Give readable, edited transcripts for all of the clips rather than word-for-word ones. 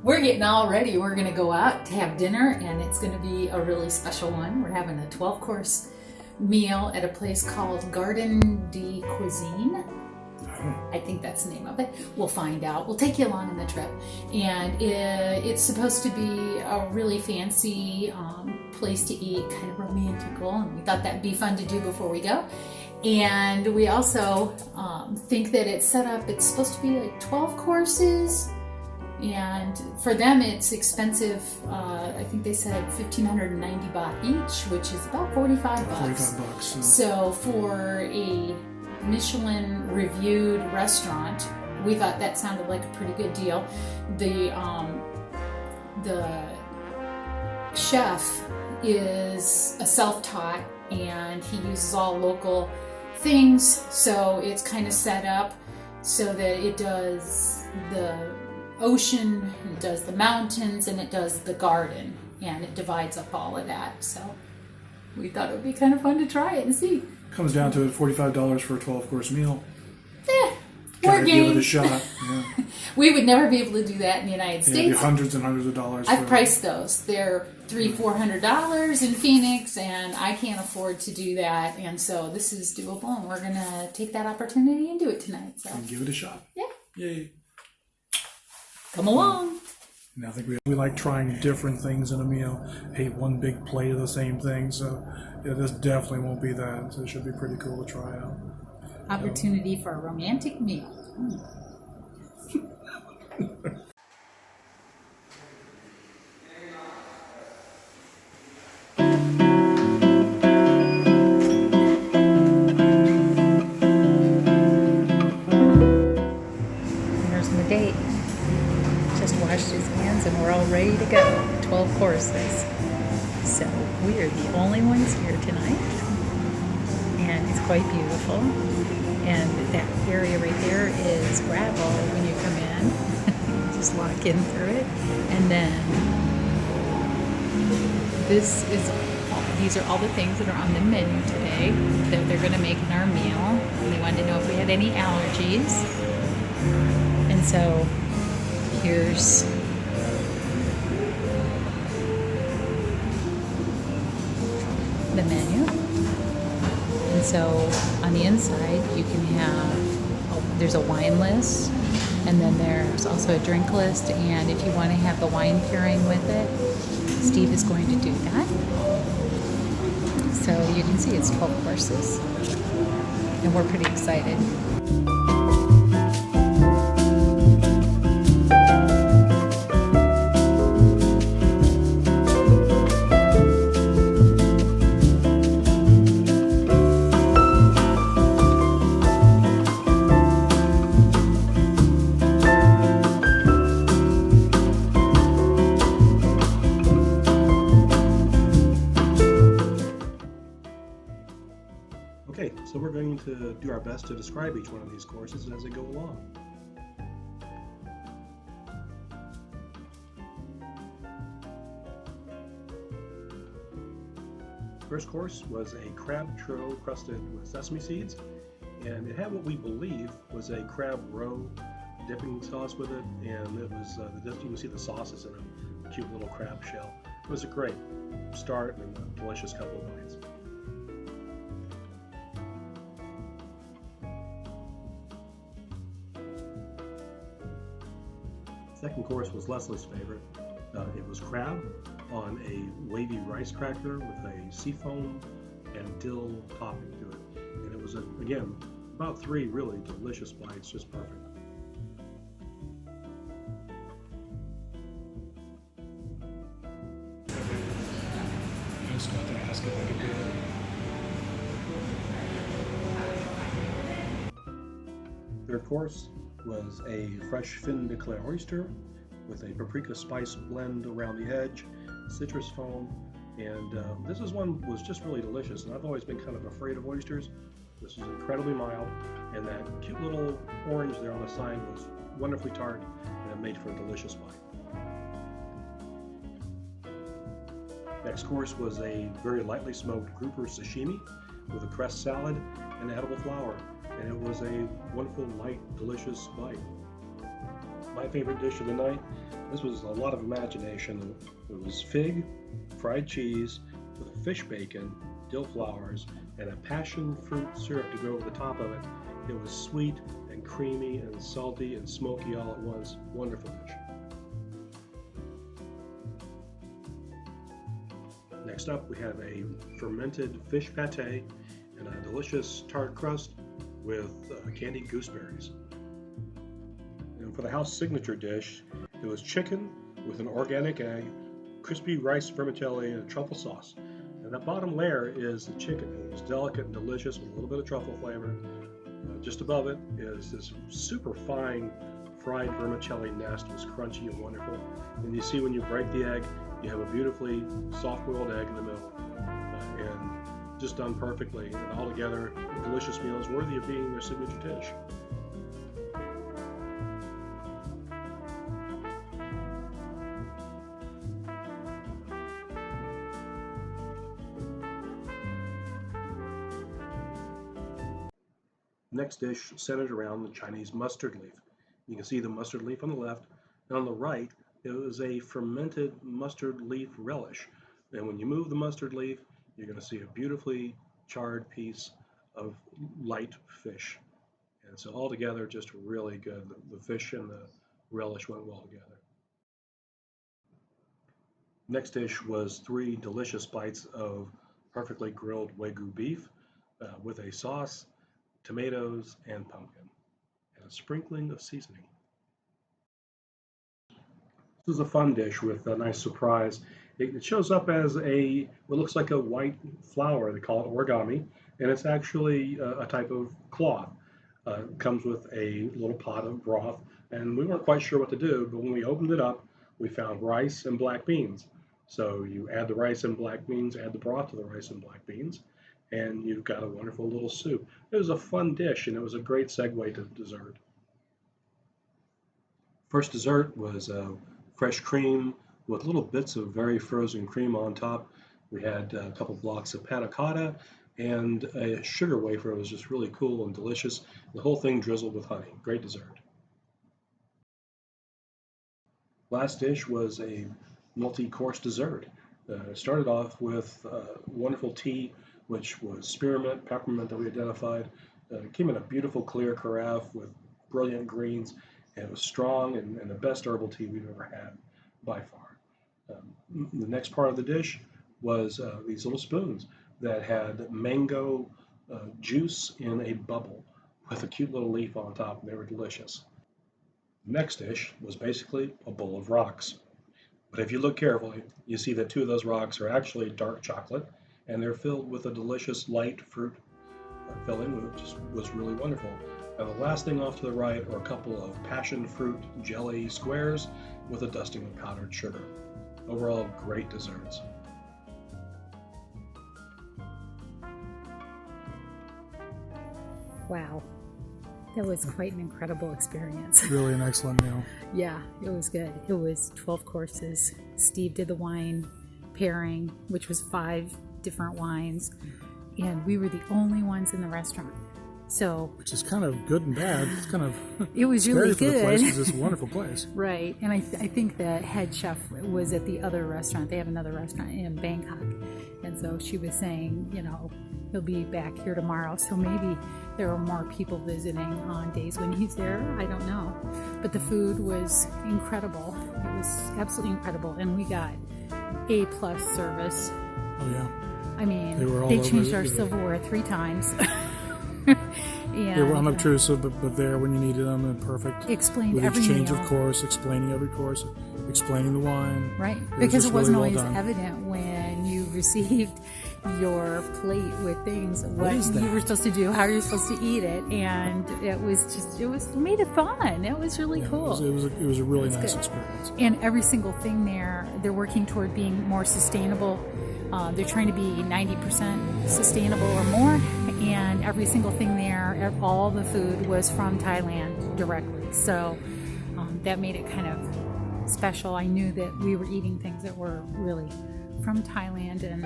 We're getting all ready. We're going to go out to have dinner, and it's going to be a really special one. We're having a 12-course meal at a place called Garden de Cuisine. I think that's the name of it. We'll find out. We'll take you along on the trip. And it's supposed to be a really fancy place to eat, kind of romantical. And we thought that'd be fun to do before we go. And we also think that it's set up, it's supposed to be like 12 courses. And for them, it's expensive. I think they said 1,590 baht each, which is about 45 bucks. 45 bucks. So for a Michelin reviewed restaurant, we thought that sounded like a pretty good deal. The chef is a self-taught, and he uses all local things, so it's kind of set up so that it does the ocean, it does the mountains, and it does the garden, and it divides up all of that. So we thought it would be kind of fun to try it and see. Comes down to it, $45 for a 12-course meal. We're game. Give it a shot. Yeah. We would never be able to do that in the United States. It'd be hundreds and hundreds of dollars. I've priced those. They're $300-400 in Phoenix, and I can't afford to do that. And so this is doable, and we're gonna take that opportunity and do it tonight. So and give it a shot. Yeah. Yay. Come along. And I think we like trying different things in a meal. Hate one big plate of the same thing. So yeah, this definitely won't be that. So it should be pretty cool to try out. Opportunity for a romantic meal. There's my date. Just washed his hands and we're all ready to go. 12 courses. So we are the only ones here tonight. And it's quite beautiful. And that area right there is gravel when you come in. Just walk in through it. And then these are all the things that are on the menu today that they're going to make in our meal. And they wanted to know if we had any allergies. And so here's the menu. And so on the inside you can have, there's a wine list, and then there's also a drink list, and if you want to have the wine pairing with it, Steve is going to do that. So you can see it's 12 courses, and we're pretty excited. Okay, so we're going to do our best to describe each one of these courses as they go along. First course was a crab tro crusted with sesame seeds, and it had what we believe was a crab roe dipping sauce with it, and it was you can see the sauces in a cute little crab shell. It was a great start and a delicious couple of bites. Second course was Leslie's favorite. It was crab on a wavy rice cracker with a seafoam and dill topping to it. And it was, again, about 3 really delicious bites, just perfect. I just got to ask if I could do it. Third course was a fresh fin de claire oyster with a paprika spice blend around the edge, citrus foam, and this was just really delicious. And I've always been kind of afraid of oysters. This is incredibly mild, and that cute little orange there on the side was wonderfully tart, and it made for a delicious bite. Next course was a very lightly smoked grouper sashimi with a cress salad and edible flour, and it was a wonderful, light, delicious bite. My favorite dish of the night, this was a lot of imagination. It was fig, fried cheese, with fish bacon, dill flowers, and a passion fruit syrup to go over the top of it. It was sweet and creamy and salty and smoky all at once. Wonderful dish. Next up, we have a fermented fish pate and a delicious tart crust with candied gooseberries. And for the house signature dish, it was chicken with an organic egg, crispy rice vermicelli, and a truffle sauce. And that bottom layer is the chicken. It was delicate and delicious with a little bit of truffle flavor. Just above it is this super fine fried vermicelli nest. It was crunchy and wonderful. And you see when you break the egg, you have a beautifully soft-boiled egg in the middle. And just done perfectly. And altogether, a delicious meal is worthy of being their signature dish. Next dish centered around the Chinese mustard leaf. You can see the mustard leaf on the left, and on the right it was a fermented mustard leaf relish. And when you move the mustard leaf, you're going to see a beautifully charred piece of light fish. And so altogether, just really good. The fish and the relish went well together. Next dish was 3 delicious bites of perfectly grilled Wagyu beef with a sauce, tomatoes, and pumpkin, and a sprinkling of seasoning. This is a fun dish with a nice surprise. It shows up as what looks like a white flower. They call it origami, and it's actually a type of cloth. It comes with a little pot of broth, and we weren't quite sure what to do, but when we opened it up, we found rice and black beans. So you add the rice and black beans, add the broth to the rice and black beans, and you've got a wonderful little soup. It was a fun dish, and it was a great segue to dessert. First dessert was fresh cream with little bits of very frozen cream on top. We had a couple blocks of panna cotta and a sugar wafer. It was just really cool and delicious. The whole thing drizzled with honey. Great dessert. Last dish was a multi-course dessert. It started off with wonderful tea, which was spearmint, peppermint that we identified. It came in a beautiful clear carafe with brilliant greens, and it was strong and the best herbal tea we've ever had by far. The next part of the dish was these little spoons that had mango juice in a bubble with a cute little leaf on top, and they were delicious. The next dish was basically a bowl of rocks. But if you look carefully, you see that 2 of those rocks are actually dark chocolate, and they're filled with a delicious light fruit filling, which was really wonderful. And the last thing off to the right are a couple of passion fruit jelly squares with a dusting of powdered sugar. Overall, great desserts. Wow. That was quite an incredible experience. Really an excellent meal. Yeah, it was good. It was 12 courses. Steve did the wine pairing, which was 5 different wines, and we were the only ones in the restaurant. So, which is kind of good and bad. It's kind of it was really good. For the place, 'cause it's a wonderful place. Right, and I think the head chef was at the other restaurant. They have another restaurant in Bangkok, and so she was saying, he'll be back here tomorrow. So maybe there are more people visiting on days when he's there. I don't know, but the food was incredible. It was absolutely incredible, and we got A+ service. Oh yeah. I mean, they changed our silverware 3 times. They were unobtrusive, but there when you needed them, and perfect. Explained with every each change meal. of course, explaining every course, explaining the wine. Right, because it wasn't really well always done. evident when you received your plate with things what is that? you were supposed to do, how you're supposed to eat it, and it made it fun. It was really cool. It was a really nice good. experience. And every single thing there, they're working toward being more sustainable. They're trying to be 90% sustainable or more, and every single thing there, all the food was from Thailand directly. So that made it kind of special. I knew that we were eating things that were really from Thailand, and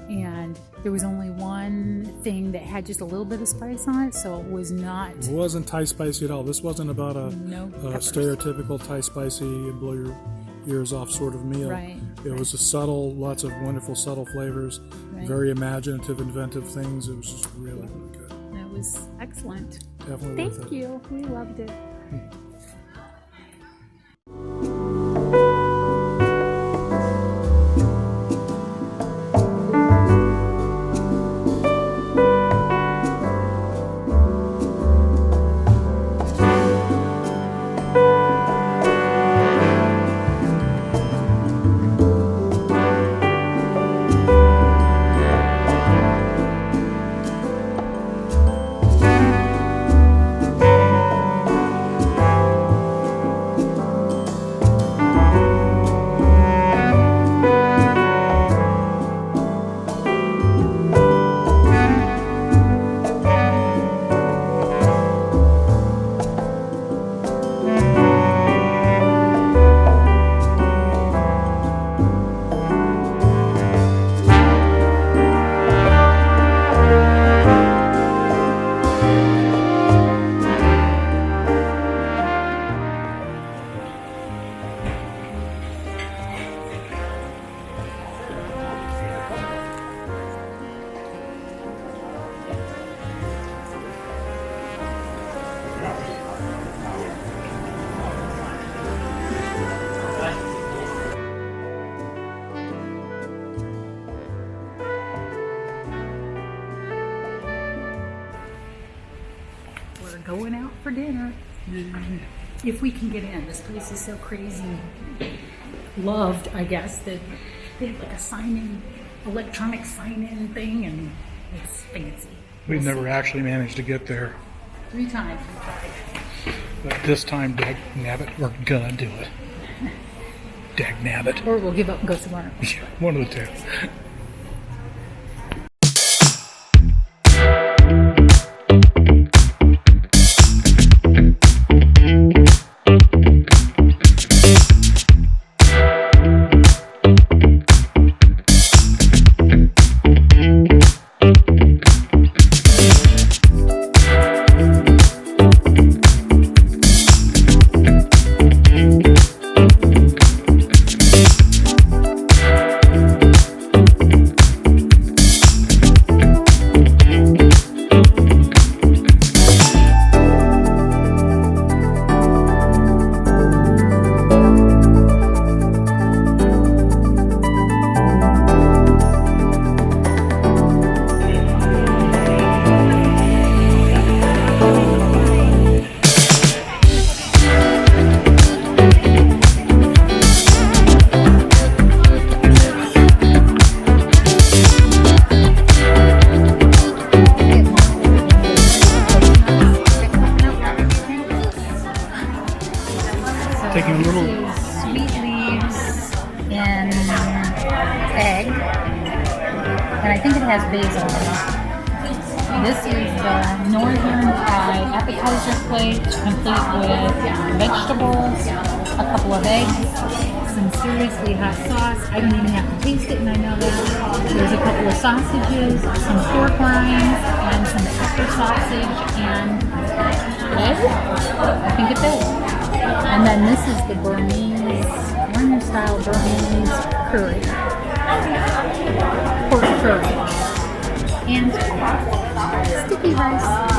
and there was only one thing that had just a little bit of spice on it, so it was not. It wasn't Thai spicy at all. This wasn't about a stereotypical Thai spicy and blow your ears off sort of meal. Right. It was a subtle, lots of wonderful subtle flavors, very imaginative, inventive things. It was just really, really good. It was excellent. Definitely worth it. Thank you. We loved it. We're going out for dinner. If we can get in. This place is so crazy. Loved, I guess, that they have like a sign-in, electronic sign-in thing, and it's fancy. We've never actually managed to get there. 3 times we tried. But this time, dag nabbit, we're gonna do it. Dag nabbit. Or we'll give up and go somewhere. One of the two. Taking a little sweet leaves and egg, and I think it has basil in it. This is the Northern Thai appetizer plate, complete with vegetables, a couple of eggs, some seriously hot sauce. I don't even have to taste it, and I know that. There's a couple of sausages, some pork rinds, and some pepper sausage, and egg? I think it's egg. And then this is the Burmese, style Burmese curry. Pork curry. And sticky rice.